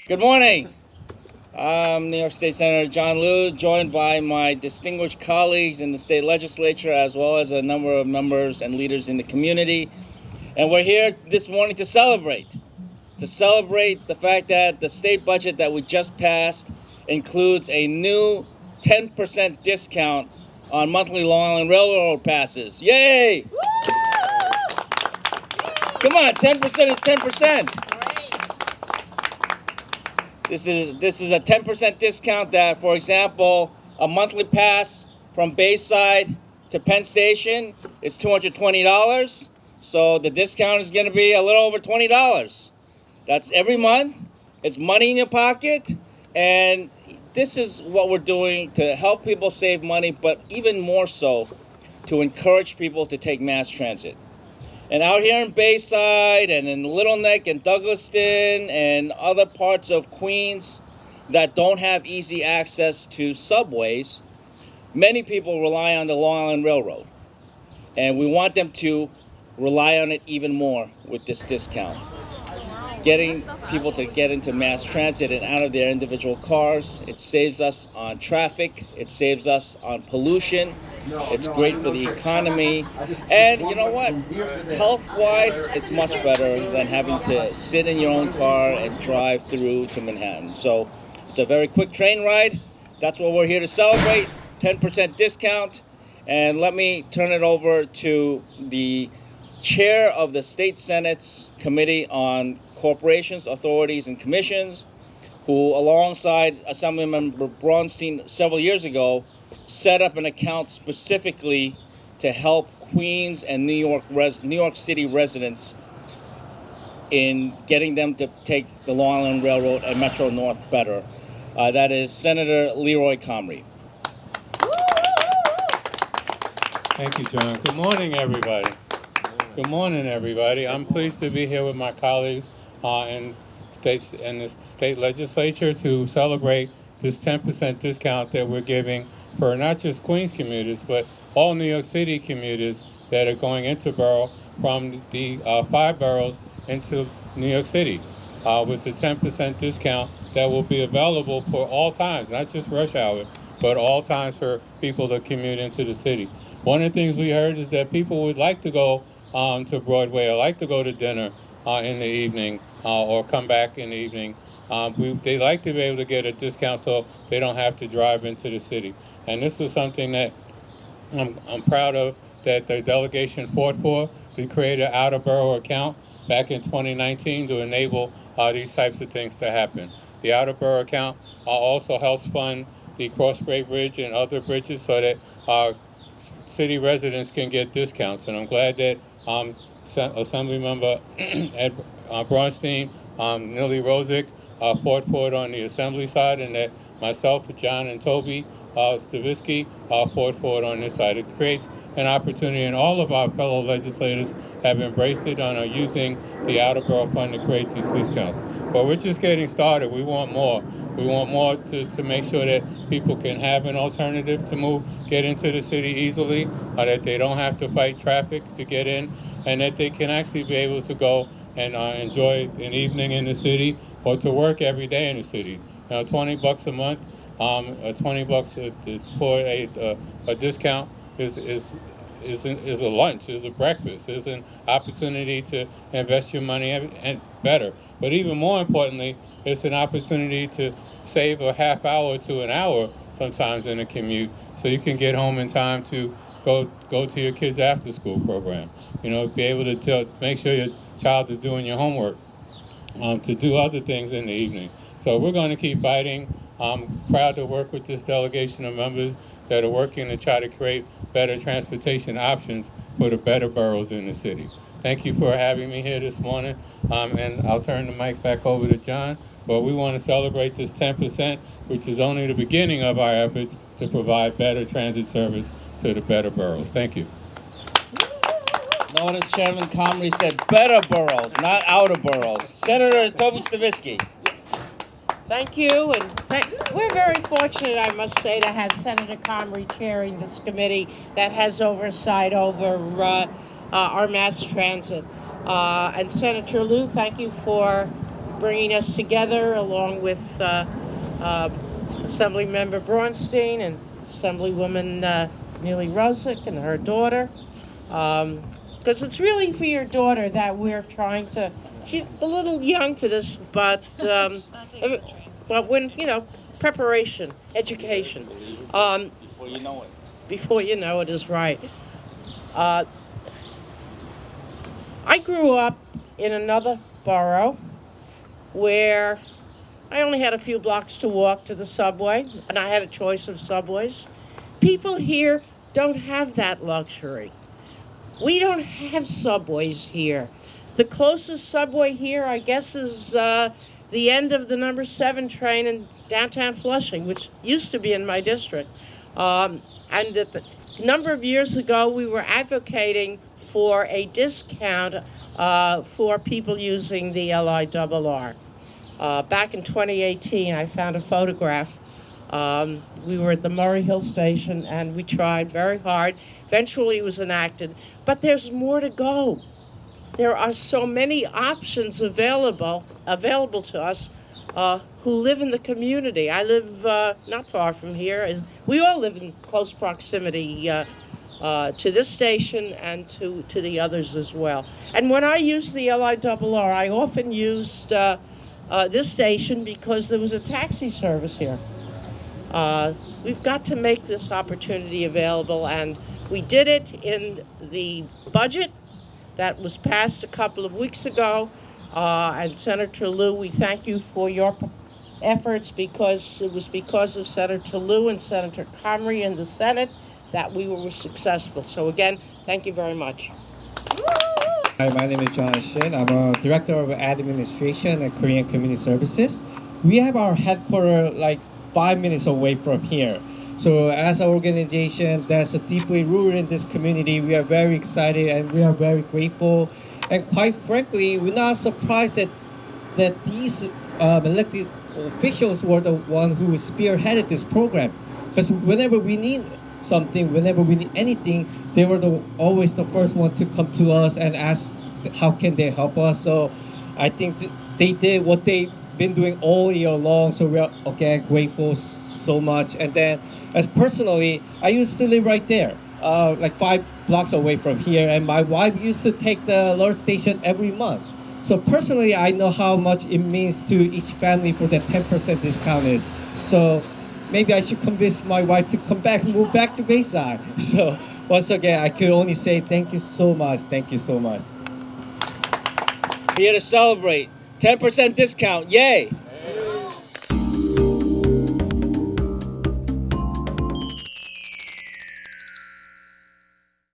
Good morning. I'm New York State Senator John Liu, joined by my distinguished colleagues in the state legislature, as well as a number of members and leaders in the community. And we're here this morning to celebrate the fact that the state budget that we just passed includes a new 10% discount on monthly Long Island Railroad passes. Yay! Come on, 10% is 10%. This is a 10% discount that, for example, a monthly pass from Bayside to Penn Station is $220. So the discount is going to be a little over $20. That's every month. It's money in your pocket. And this is what we're doing to help people save money, but even more so to encourage people to take mass transit. And out here in Bayside and in Little Neck and Douglaston and other parts of Queens that don't have easy access to subways, many people rely on the Long Island Railroad. And we want them to rely on it even more with this discount. Getting people to get into mass transit and out of their individual cars, it saves us on traffic, it saves us on pollution. It's great for the economy. And you know what? Health-wise, it's much better than having to sit in your own car and drive through to Manhattan. So it's a very quick train ride. That's what we're here to celebrate, 10% discount. And let me turn it over to the chair of the State Senate's Committee on Corporations, Authorities, and Commissions, who alongside Assemblymember Braunstein several years ago set up an account specifically to help Queens and New York City residents in getting them to take the Long Island Railroad and Metro North better. That is Senator Leroy Comrie. Thank you, John. Good morning, everybody. Good morning, everybody. I'm pleased to be here with my colleagues in the state legislature to celebrate this 10% discount that we're giving for not just Queens commuters, but all New York City commuters that are going into borough from the 5 boroughs into New York City with the 10% discount that will be available for all times, not just rush hour, but all times for people to commute into the city. One of the things we heard is that people would like to go to Broadway or like to go to dinner in the evening or come back in the evening. They like to be able to get a discount so they don't have to drive into the city. And this was something that I'm proud of, that the delegation fought for, to create an out-of-borough account back in 2019 to enable these types of things to happen. The out-of-borough account also helps fund the Cross Bay Bridge and other bridges so that city residents can get discounts. And I'm glad that Assemblymember Ed Braunstein, Nili Rozic fought for it on the Assembly side, and that myself, John, and Toby Stavisky fought for it on this side. It creates an opportunity, and all of our fellow legislators have embraced it and are using the out-of-borough fund to create these discounts. But we're just getting started. We want more. We want more to make sure that people can have an alternative to get into the city easily, that they don't have to fight traffic to get in, and that they can actually be able to go and enjoy an evening in the city or to work every day in the city. $20 a month, $20 for a discount is a lunch, is a breakfast, is an opportunity to invest your money and better. But even more importantly, it's an opportunity to save a half hour to an hour sometimes in a commute, so you can get home in time to go to your kids' after-school program. Be able to make sure your child is doing your homework, to do other things in the evening. So we're going to keep fighting. I'm proud to work with this delegation of members that are working to try to create better transportation options for the better boroughs in the city. Thank you for having me here this morning, and I'll turn the mic back over to John. But we want to celebrate this 10%, which is only the beginning of our efforts to provide better transit service to the better boroughs. Thank you. Notice Chairman Comrie said better boroughs, not outer boroughs. Senator Toby Stavisky. Thank you, and we're very fortunate, I must say, to have Senator Comrie chairing this committee that has oversight over our mass transit. And Senator Liu, thank you for bringing us together, along with Assemblymember Braunstein and Assemblywoman Neely Rosick and her daughter. Because it's really for your daughter that we're trying to. She's a little young for this, but when preparation, education. Before you know it. Before you know it is right. I grew up in another borough where I only had a few blocks to walk to the subway, and I had a choice of subways. People here don't have that luxury. We don't have subways here. The closest subway here, I guess, is the end of the number 7 train in downtown Flushing, which used to be in my district. And at the number of years ago, we were advocating for a discount for people using the LIRR. Back in 2018, I found a photograph. We were at the Murray Hill Station, and we tried very hard. Eventually, it was enacted. But there's more to go. There are so many options available to us who live in the community. I live not far from here. We all live in close proximity to this station and to the others as well. And when I used the LIRR, I often used this station because there was a taxi service here. We've got to make this opportunity available, and we did it in the budget that was passed a couple of weeks ago. And Senator Lieu, we thank you for your efforts, because it was because of Senator Lieu and Senator Comrie in the Senate that we were successful. So again, thank you very much. Hi, my name is John Shin. I'm a Director of Administration at Korean Community Services. We have our headquarters like 5 minutes away from here. So as an organization that's deeply rooted in this community, we are very excited and we are very grateful. And quite frankly, we're not surprised that these elected officials were the one who spearheaded this program. Because whenever we need something, whenever we need anything, they were always the first one to come to us and ask how can they help us. So I think they did what they've been doing all year long. So we are grateful so much. And then as personally, I used to live right there, like 5 blocks away from here, and my wife used to take the LIRR station every month. So personally, I know how much it means to each family for that 10% discount is. So maybe I should convince my wife to move back to Bayside. So once again, I could only say thank you so much. Thank you so much. Here to celebrate. 10% discount. Yay!